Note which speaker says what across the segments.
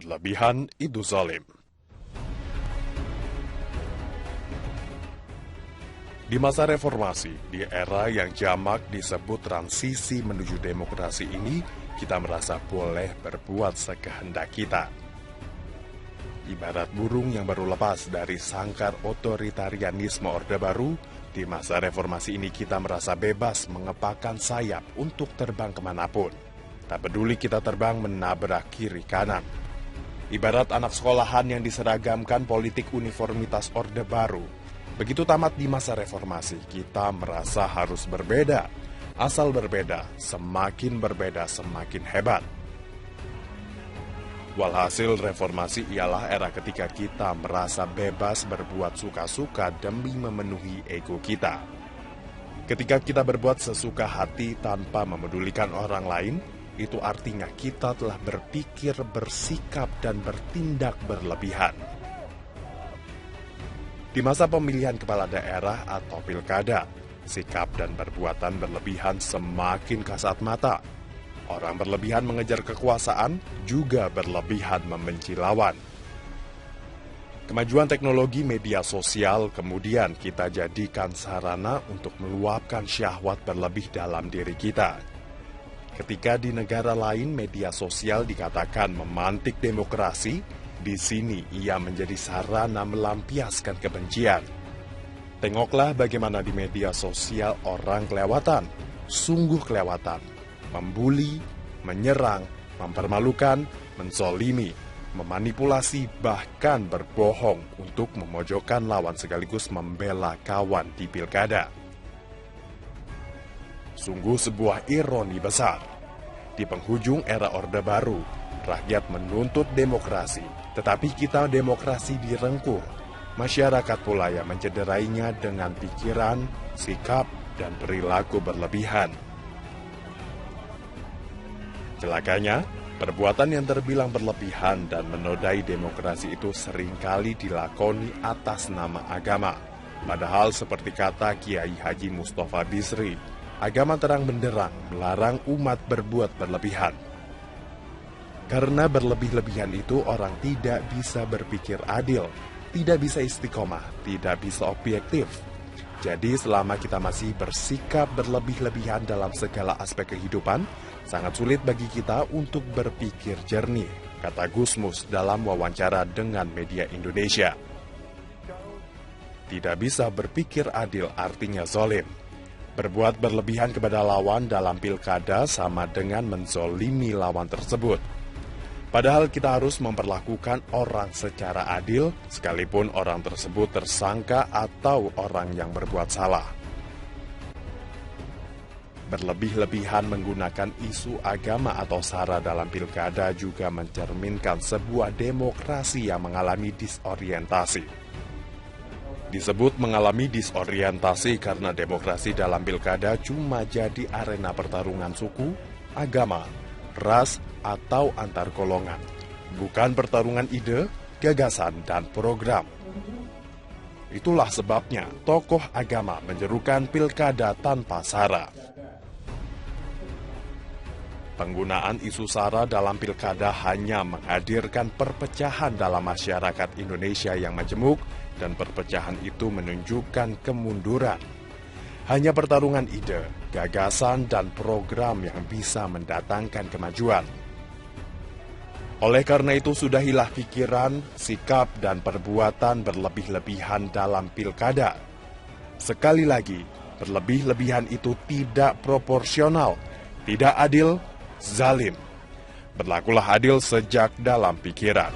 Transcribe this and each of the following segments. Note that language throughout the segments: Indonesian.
Speaker 1: berlebihan itu zalim. Di masa reformasi, di era yang jamak disebut transisi menuju demokrasi ini, kita merasa boleh berbuat sekehendak kita. Ibarat burung yang baru lepas dari sangkar otoritarianisme Orde Baru, di masa reformasi ini kita merasa bebas mengepakkan sayap untuk terbang kemanapun. Tak peduli kita terbang menabrak kiri kanan. Ibarat anak sekolahan yang diseragamkan politik uniformitas Orde Baru. Begitu tamat di masa reformasi, kita merasa harus berbeda. Asal berbeda, semakin hebat. Walhasil reformasi ialah era ketika kita merasa bebas berbuat suka-suka demi memenuhi ego kita. Ketika kita berbuat sesuka hati tanpa memedulikan orang lain, itu artinya kita telah berpikir, bersikap, dan bertindak berlebihan. Di masa pemilihan kepala daerah atau pilkada, sikap dan perbuatan berlebihan semakin kasat mata. Orang berlebihan mengejar kekuasaan, juga berlebihan membenci lawan. Kemajuan teknologi media sosial kemudian kita jadikan sarana untuk meluapkan syahwat berlebih dalam diri kita. Ketika di negara lain media sosial dikatakan memantik demokrasi, di sini ia menjadi sarana melampiaskan kebencian. Tengoklah bagaimana di media sosial orang kelewatan, sungguh kelewatan, membuli, menyerang, mempermalukan, menzolimi, memanipulasi, bahkan berbohong untuk memojokkan lawan sekaligus membela kawan di pilkada. Sungguh sebuah ironi besar. Di penghujung era Orde Baru, rakyat menuntut demokrasi, tetapi kita demokrasi direngkuh. Masyarakat pula yang mencederainya dengan pikiran, sikap, dan perilaku berlebihan. Celakanya, perbuatan yang terbilang berlebihan dan menodai demokrasi itu seringkali dilakoni atas nama agama. Padahal seperti kata Kiai Haji Mustafa Bisri, agama terang benderang melarang umat berbuat berlebihan. Karena berlebih-lebihan itu orang tidak bisa berpikir adil, tidak bisa istiqomah, tidak bisa objektif. Jadi selama kita masih bersikap berlebih-lebihan dalam segala aspek kehidupan, sangat sulit bagi kita untuk berpikir jernih, kata Gusmus dalam wawancara dengan media Indonesia. Tidak bisa berpikir adil artinya zalim. Berbuat berlebihan kepada lawan dalam pilkada sama dengan menzolimi lawan tersebut. Padahal kita harus memperlakukan orang secara adil, sekalipun orang tersebut tersangka atau orang yang berbuat salah. Berlebih-lebihan menggunakan isu agama atau SARA dalam pilkada juga mencerminkan sebuah demokrasi yang mengalami disorientasi. Disebut mengalami disorientasi karena demokrasi dalam pilkada cuma jadi arena pertarungan suku, agama, ras, atau antar golongan, bukan pertarungan ide, gagasan, dan program. Itulah sebabnya tokoh agama menyerukan pilkada tanpa SARA. Penggunaan isu SARA dalam pilkada hanya menghadirkan perpecahan dalam masyarakat Indonesia yang majemuk, dan perpecahan itu menunjukkan kemunduran. Hanya pertarungan ide, gagasan, dan program yang bisa mendatangkan kemajuan. Oleh karena itu sudahilah pikiran, sikap, dan perbuatan berlebih-lebihan dalam pilkada. Sekali lagi, berlebih-lebihan itu tidak proporsional, tidak adil, zalim. Berlakulah adil sejak dalam pikiran.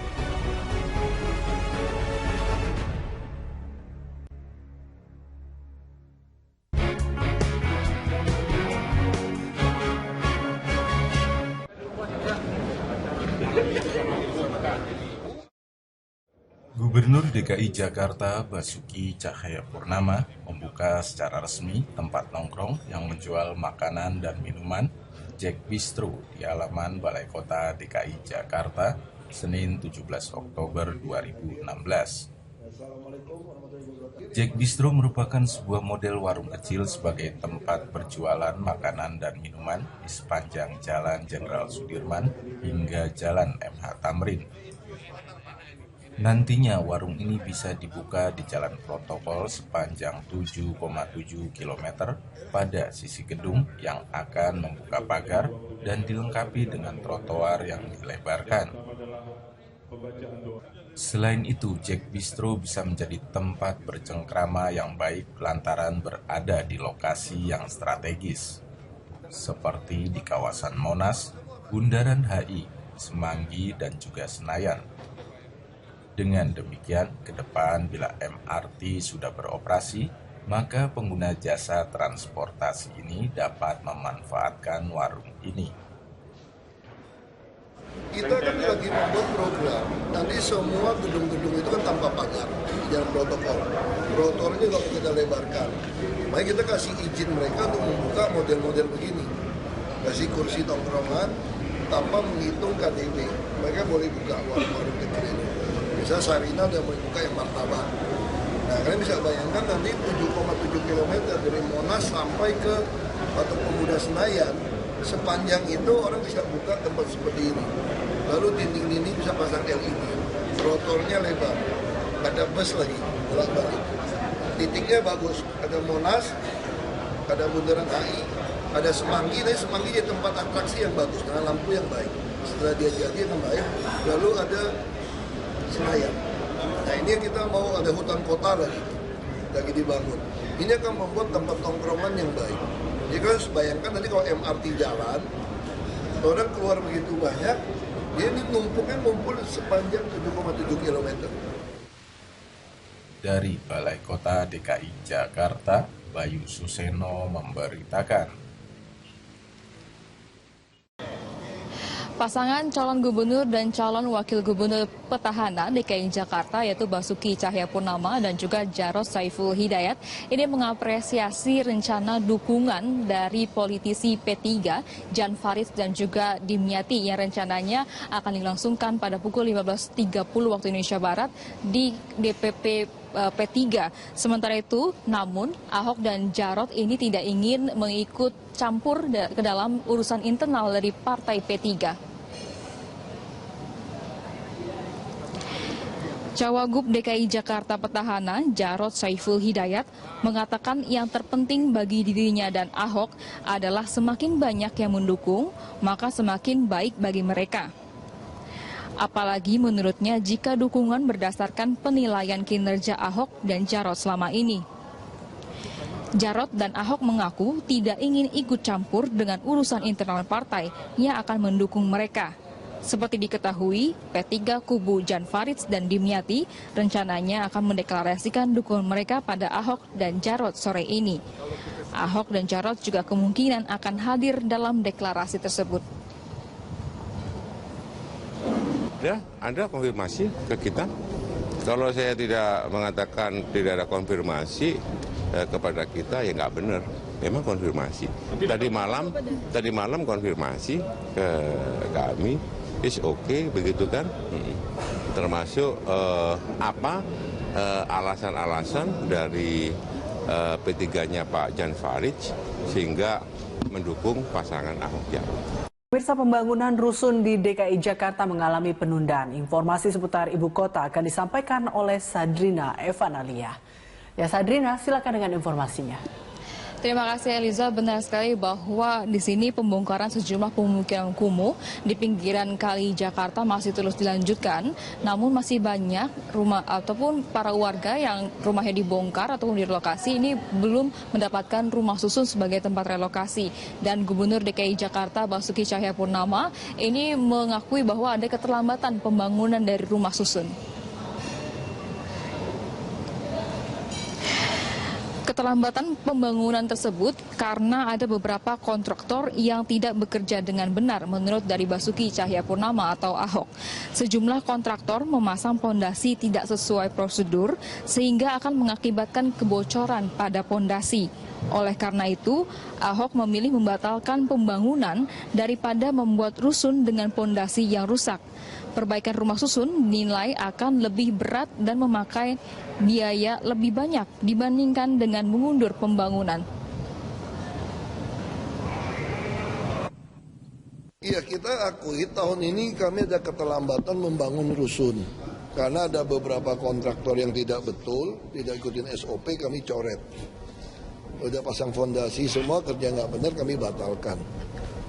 Speaker 2: Gubernur DKI Jakarta Basuki Cahayapurnama membuka secara resmi tempat nongkrong yang menjual makanan dan minuman Jack Bistro di halaman Balai Kota DKI Jakarta, Senin 17 Oktober 2016. Jack Bistro merupakan sebuah model warung kecil sebagai tempat berjualan makanan dan minuman di sepanjang Jalan Jenderal Sudirman hingga Jalan MH Tamrin. Nantinya warung ini bisa dibuka di jalan protokol sepanjang 7,7 km pada sisi gedung yang akan membuka pagar dan dilengkapi dengan trotoar yang dilebarkan. Selain itu, Jack Bistro bisa menjadi tempat bercengkrama yang baik lantaran berada di lokasi yang strategis, seperti di kawasan Monas, Bundaran HI, Semanggi, dan juga Senayan. Dengan demikian, ke depan bila MRT sudah beroperasi, maka pengguna jasa transportasi ini dapat memanfaatkan warung ini.
Speaker 3: Kita kan lagi membuat program, nanti semua gedung-gedung itu kan tanpa pagar, jalan protokol. Trotoarnya nggak kita lebarkan. Makanya kita kasih izin mereka untuk membuka model-model begini. Kasih kursi tongkrongan tanpa menghitung KTP. Mereka boleh buka warung-warung kecil ini. Misalnya Sarina udah mulai buka yang martabak. Nah, kalian bisa bayangkan nanti 7,7 km dari Monas sampai ke Patung Pemuda Senayan. Sepanjang itu orang bisa buka tempat seperti ini. Lalu dinding-dinding bisa pasang LED. Trotoarnya lebar. Ada bus lagi, bolak-balik. Titiknya bagus. Ada Monas, ada Bundaran HI, ada Semanggi. Tapi Semanggi jadi tempat atraksi yang bagus dengan lampu yang baik. Setelah dia jadi akan baik. Lalu ada Senayan. Nah, ini kita mau ada hutan kota lagi dibangun. Ini akan membuat tempat tongkrongan yang baik. Jadi kan bayangkan nanti kalau MRT jalan, orang keluar begitu banyak, dia ini numpuknya ngumpul sepanjang 7,7 km.
Speaker 2: Dari Balai Kota DKI Jakarta, Bayu Suseno memberitakan.
Speaker 4: Pasangan calon gubernur dan calon wakil gubernur petahana DKI Jakarta yaitu Basuki Cahayapurnama dan juga Jarod Saiful Hidayat ini mengapresiasi rencana dukungan dari politisi P3 Jan Faridz dan juga Dimyati yang rencananya akan dilangsungkan pada pukul 15.30 waktu Indonesia Barat di DPP P3. Sementara itu, namun Ahok dan Jarod ini tidak ingin mengikut campur ke dalam urusan internal dari partai P3. Cawagup DKI Jakarta petahana Jarod Saiful Hidayat mengatakan yang terpenting bagi dirinya dan Ahok adalah semakin banyak yang mendukung, maka semakin baik bagi mereka. Apalagi menurutnya jika dukungan berdasarkan penilaian kinerja Ahok dan Jarod selama ini. Jarod dan Ahok mengaku tidak ingin ikut campur dengan urusan internal partai yang akan mendukung mereka. Seperti diketahui, P3 kubu Jan Faridz dan Dimyati rencananya akan mendeklarasikan dukungan mereka pada Ahok dan Jarod sore ini. Ahok dan Jarod juga kemungkinan akan hadir dalam deklarasi tersebut.
Speaker 5: Ya, ada konfirmasi ke kita. Kalau saya tidak mengatakan tidak ada konfirmasi kepada kita, ya nggak benar. Memang konfirmasi. Tadi malam konfirmasi ke kami. Is okay, begitu kan? Termasuk alasan-alasan dari P3-nya Pak Jan Faridz sehingga mendukung pasangan Ahok Jarot.
Speaker 6: Pemirsa, pembangunan rusun di DKI Jakarta mengalami penundaan. Informasi seputar ibu kota akan disampaikan oleh Sadrina Evanalia. Ya Sadrina, silakan dengan informasinya.
Speaker 4: Terima kasih Eliza, benar sekali bahwa di sini pembongkaran sejumlah pemukiman kumuh di pinggiran Kali Jakarta masih terus dilanjutkan. Namun masih banyak rumah ataupun para warga yang rumahnya dibongkar ataupun direlokasi ini belum mendapatkan rumah susun sebagai tempat relokasi. Dan Gubernur DKI Jakarta Basuki Cahayapurnama ini mengakui bahwa ada keterlambatan pembangunan dari rumah susun. Keterlambatan pembangunan tersebut karena ada beberapa kontraktor yang tidak bekerja dengan benar menurut dari Basuki Cahayapurnama atau Ahok. Sejumlah kontraktor memasang pondasi tidak sesuai prosedur sehingga akan mengakibatkan kebocoran pada pondasi. Oleh karena itu, Ahok memilih membatalkan pembangunan daripada membuat rusun dengan pondasi yang rusak. Perbaikan rumah susun dinilai akan lebih berat dan memakai biaya lebih banyak dibandingkan dengan mengundur pembangunan.
Speaker 3: Iya, kita akui tahun ini kami ada keterlambatan membangun rusun. Karena ada beberapa kontraktor yang tidak betul, tidak ikutin SOP, kami coret. Udah pasang fondasi, semua kerja nggak benar, kami batalkan.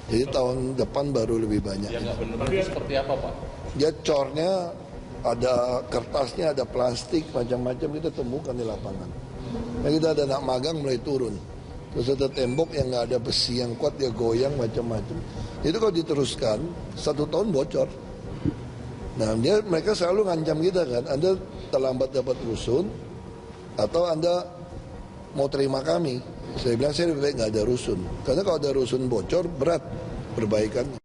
Speaker 3: Jadi tahun depan baru lebih banyak.
Speaker 2: Yang nggak benar itu seperti apa, Pak?
Speaker 3: Ya cornya, ada kertasnya, ada plastik, macam-macam kita temukan di lapangan. Nah, kita ada anak magang mulai turun. Terus ada tembok yang nggak ada besi yang kuat, dia goyang macam-macam. Itu kalau diteruskan, 1 tahun bocor. Nah, mereka selalu ngancam kita kan, Anda terlambat dapat rusun, atau Anda mau terima kami. Saya bilang saya lebih baik nggak ada rusun. Karena kalau ada rusun bocor, berat perbaikannya.